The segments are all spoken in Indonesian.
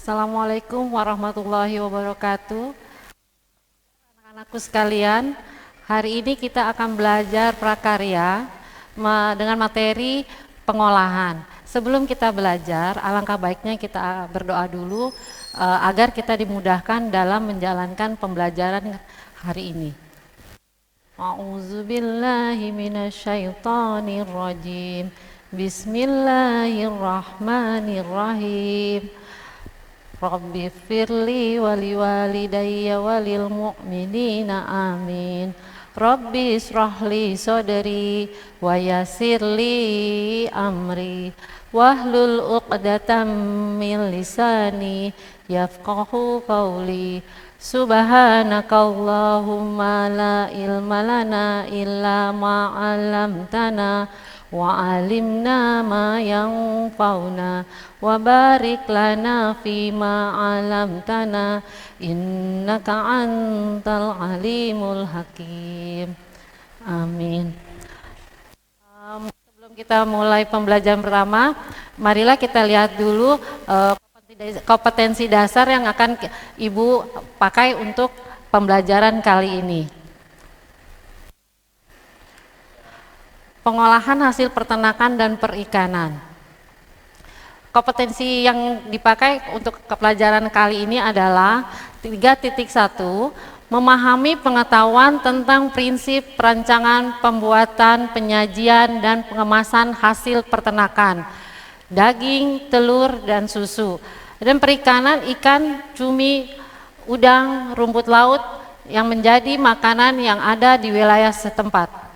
Assalamualaikum warahmatullahi wabarakatuh. Anak-anakku sekalian, hari ini kita akan belajar prakarya dengan materi pengolahan. Sebelum kita belajar, alangkah baiknya kita berdoa dulu agar kita dimudahkan dalam menjalankan pembelajaran hari ini. A'udzubillahi minasyaitonirrajim. Bismillahirrahmanirrahim. Rabbi firli wali walidayya walil mu'minina amin. Rabbi israhli sodri wa yassirli amri wahlul uqdatam min lisani yafqahu qawli. Subhanakallahumma la ilma lana illa ma 'allamtana wa alimna ma yanfa'una wa barik lana fima 'allamtana innaka antal alimul hakim. Amin. Sebelum kita mulai pembelajaran pertama, marilah kita lihat dulu kompetensi dasar yang akan Ibu pakai untuk pembelajaran kali ini. Pengolahan hasil peternakan dan perikanan. Kompetensi yang dipakai untuk pelajaran kali ini adalah 3.1, memahami pengetahuan tentang prinsip perancangan, pembuatan, penyajian, dan pengemasan hasil peternakan, daging, telur, dan susu. Dan perikanan, ikan, cumi, udang, rumput laut yang menjadi makanan yang ada di wilayah setempat.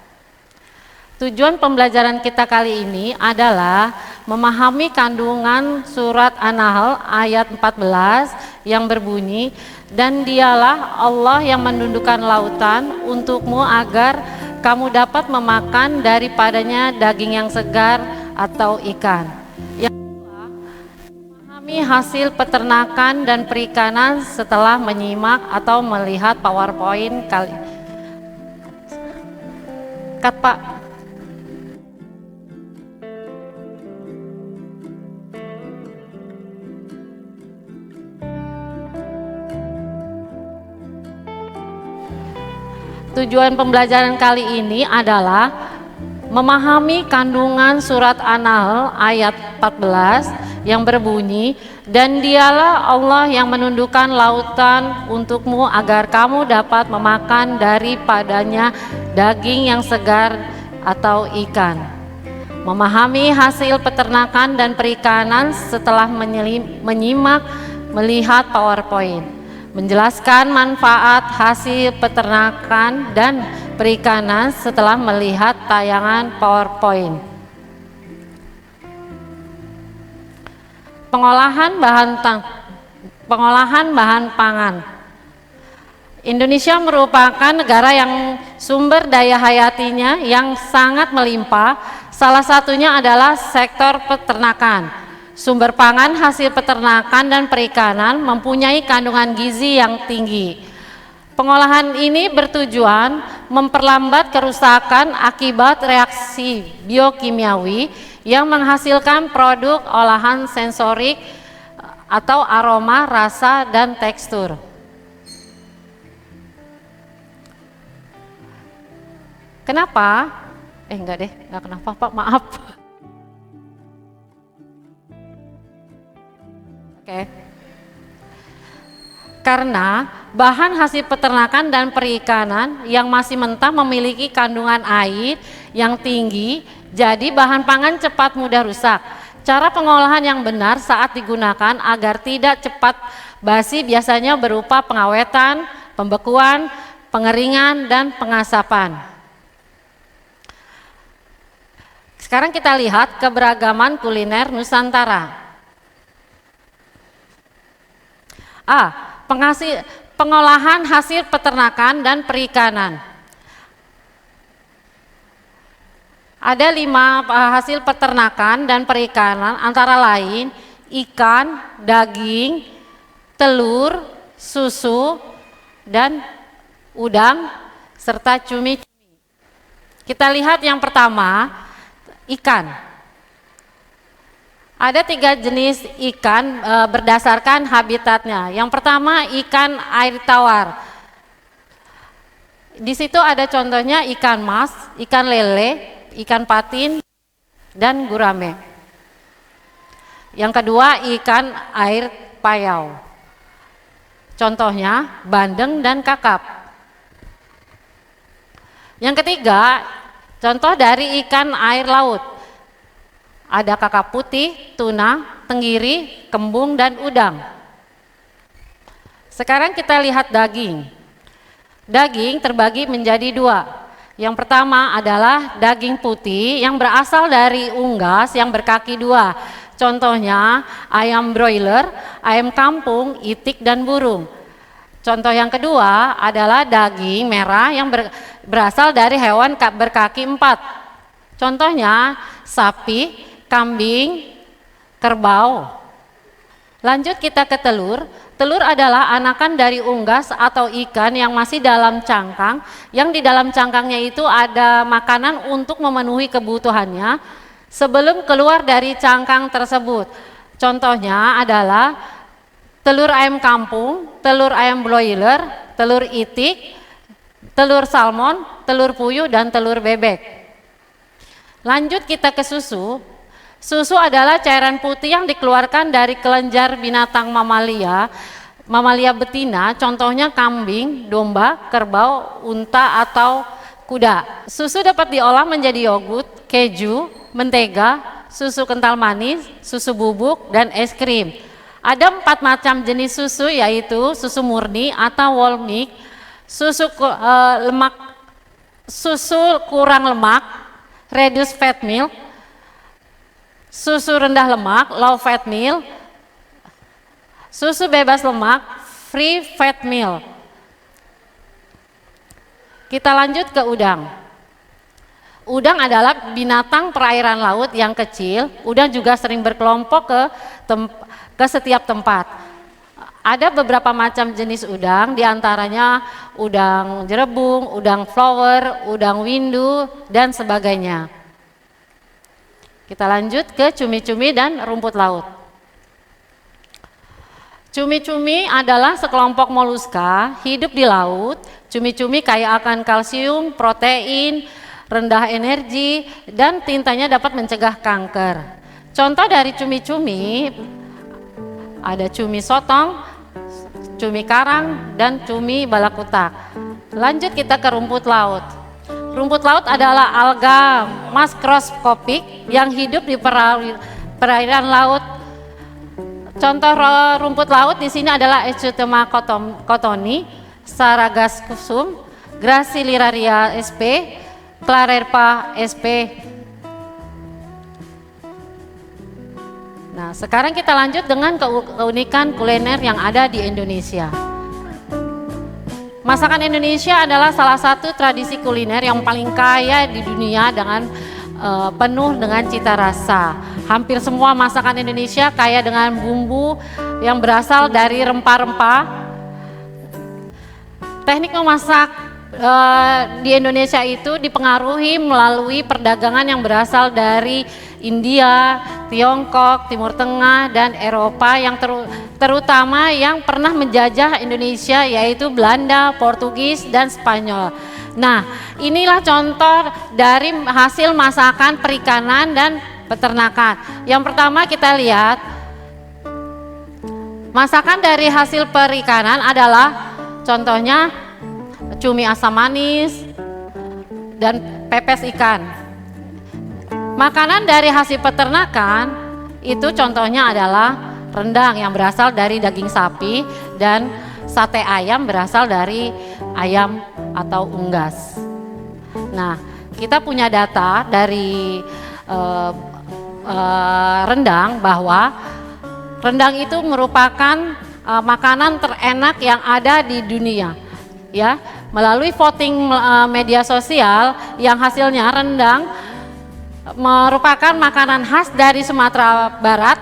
Tujuan pembelajaran kita kali ini adalah memahami kandungan surat An-Nahl ayat 14 yang berbunyi, dan dialah Allah yang menundukkan lautan untukmu agar kamu dapat memakan daripadanya daging yang segar atau ikan. Yang kedua, memahami hasil peternakan dan perikanan setelah menyimak atau melihat PowerPoint kali. Pak. Tujuan pembelajaran kali ini adalah memahami kandungan surat An-Nahl ayat 14 yang berbunyi, dan dialah Allah yang menundukkan lautan untukmu agar kamu dapat memakan daripadanya daging yang segar atau ikan. Memahami hasil peternakan dan perikanan setelah menyimak melihat PowerPoint. Menjelaskan manfaat hasil peternakan dan perikanan setelah melihat tayangan PowerPoint. Pengolahan bahan pangan. Indonesia merupakan negara yang sumber daya hayatinya yang sangat melimpah. Salah satunya adalah sektor peternakan. Sumber pangan hasil peternakan dan perikanan mempunyai kandungan gizi yang tinggi. Pengolahan ini bertujuan memperlambat kerusakan akibat reaksi biokimiawi yang menghasilkan produk olahan sensorik atau aroma, rasa, dan tekstur. Kenapa? Enggak kenapa Pak, maaf. Karena bahan hasil peternakan dan perikanan yang masih mentah memiliki kandungan air yang tinggi, jadi bahan pangan cepat mudah rusak. Cara pengolahan yang benar saat digunakan agar tidak cepat basi biasanya berupa pengawetan, pembekuan, pengeringan, dan pengasapan. Sekarang kita lihat keberagaman kuliner Nusantara. Pengolahan hasil peternakan dan perikanan. Ada 5 hasil peternakan dan perikanan, antara lain ikan, daging, telur, susu, dan udang, serta cumi-cumi. Kita lihat yang pertama, ikan. Ada 3 jenis ikan berdasarkan habitatnya. Yang pertama ikan air tawar. Di situ ada contohnya ikan mas, ikan lele, ikan patin, dan gurame. Yang kedua ikan air payau. Contohnya bandeng dan kakap. Yang ketiga, contoh dari ikan air laut. Ada kakap putih, tuna, tenggiri, kembung, dan udang. Sekarang kita lihat daging. Daging terbagi menjadi 2. Yang pertama adalah daging putih yang berasal dari unggas yang berkaki 2. Contohnya ayam broiler, ayam kampung, itik, dan burung. Contoh yang kedua adalah daging merah yang berasal dari hewan berkaki 4. Contohnya sapi, kambing, kerbau. Lanjut kita ke telur. Telur adalah anakan dari unggas atau ikan yang masih dalam cangkang, yang di dalam cangkangnya itu ada makanan untuk memenuhi kebutuhannya sebelum keluar dari cangkang tersebut. Contohnya adalah telur ayam kampung, telur ayam broiler, telur itik, telur salmon, telur puyuh, dan telur bebek. Lanjut kita ke susu. Susu adalah cairan putih yang dikeluarkan dari kelenjar binatang mamalia betina, contohnya kambing, domba, kerbau, unta, atau kuda. Susu dapat diolah menjadi yogurt, keju, mentega, susu kental manis, susu bubuk, dan es krim. Ada 4 macam jenis susu, yaitu susu murni atau whole milk, susu kurang lemak, reduced fat milk, susu rendah lemak, low fat milk, susu bebas lemak, free fat milk. Kita lanjut ke udang. Udang adalah binatang perairan laut yang kecil. Udang juga sering berkelompok ke setiap tempat. Ada beberapa macam jenis udang, diantaranya udang jerebung, udang flower, udang windu, dan sebagainya. Kita lanjut ke cumi-cumi dan rumput laut. Cumi-cumi adalah sekelompok moluska hidup di laut. Cumi-cumi kaya akan kalsium, protein, rendah energi, dan tintanya dapat mencegah kanker. Contoh dari cumi-cumi ada cumi sotong, cumi karang, dan cumi balakutak. Lanjut kita ke rumput laut. Rumput laut adalah alga makroskopik yang hidup di perairan laut. Contoh rumput laut di sini adalah Erythrema cottoni, Sargassum, Graciliraria sp, Clarerpa sp. Nah, sekarang kita lanjut dengan keunikan kuliner yang ada di Indonesia. Masakan Indonesia adalah salah satu tradisi kuliner yang paling kaya di dunia dengan penuh dengan cita rasa. Hampir semua masakan Indonesia kaya dengan bumbu yang berasal dari rempah-rempah. Teknik memasak di Indonesia itu dipengaruhi melalui perdagangan yang berasal dari India, Tiongkok, Timur Tengah, dan Eropa yang terutama yang pernah menjajah Indonesia, yaitu Belanda, Portugis, dan Spanyol. Nah, inilah contoh dari hasil masakan perikanan dan peternakan. Yang pertama kita lihat, masakan dari hasil perikanan adalah contohnya cumi asam manis dan pepes ikan. Makanan dari hasil peternakan itu contohnya adalah rendang yang berasal dari daging sapi dan sate ayam berasal dari ayam atau unggas. Nah, kita punya data dari rendang bahwa rendang itu merupakan makanan terenak yang ada di dunia. Ya, melalui voting media sosial yang hasilnya rendang merupakan makanan khas dari Sumatera Barat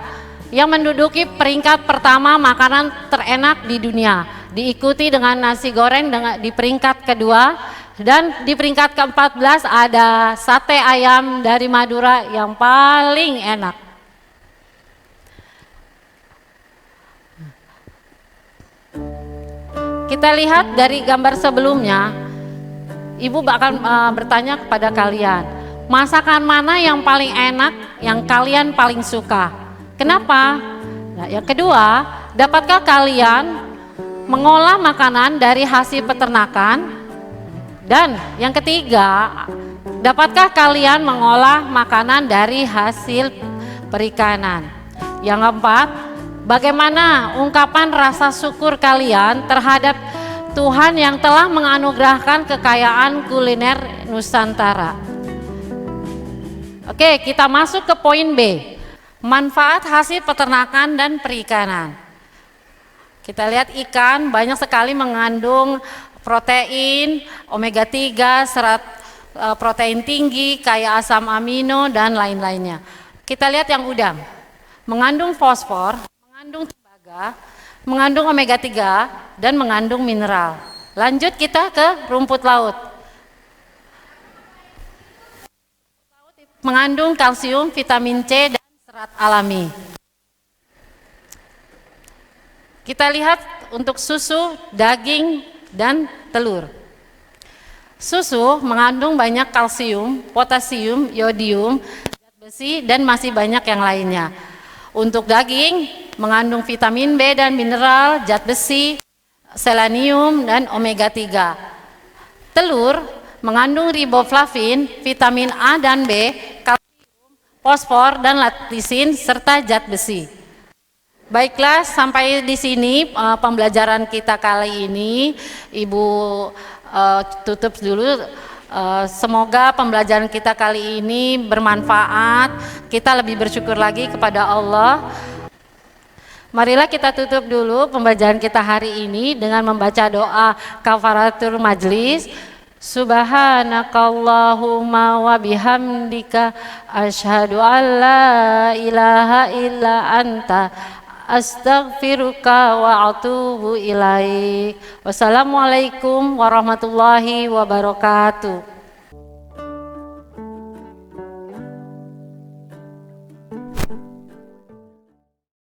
yang menduduki peringkat pertama makanan terenak di dunia, diikuti dengan nasi goreng di peringkat kedua, dan di peringkat ke-14 ada sate ayam dari Madura yang paling enak. Kita lihat dari gambar sebelumnya, Ibu akan bertanya kepada kalian, masakan mana yang paling enak, yang kalian paling suka? Kenapa? Nah, yang kedua, dapatkah kalian mengolah makanan dari hasil peternakan? Dan yang ketiga, dapatkah kalian mengolah makanan dari hasil perikanan? Yang keempat, bagaimana ungkapan rasa syukur kalian terhadap Tuhan yang telah menganugerahkan kekayaan kuliner Nusantara? Oke, kita masuk ke poin B. Manfaat hasil peternakan dan perikanan. Kita lihat ikan banyak sekali mengandung protein, omega 3, serat protein tinggi, kaya asam amino dan lain-lainnya. Kita lihat yang udang. Mengandung fosfor, mengandung tembaga, mengandung omega 3 dan mengandung mineral. Lanjut kita ke rumput laut. Mengandung kalsium, vitamin C dan serat alami. Kita lihat untuk susu, daging dan telur. Susu mengandung banyak kalsium, potasium, yodium, zat besi dan masih banyak yang lainnya. Untuk daging mengandung vitamin B dan mineral, zat besi, selenium dan omega 3. Telur mengandung riboflavin, vitamin A dan B, kalsium, fosfor dan latisin serta zat besi. Baiklah, sampai di sini pembelajaran kita kali ini. Ibu tutup dulu. Semoga pembelajaran kita kali ini bermanfaat. Kita lebih bersyukur lagi kepada Allah. Marilah kita tutup dulu pembelajaran kita hari ini dengan membaca doa kafaratul majlis. Subhanakallahumma wa bihamdika asyhadu an la ilaha illa anta astaghfiruka wa atubu ilaik. Wassalamualaikum warahmatullahi wabarakatuh.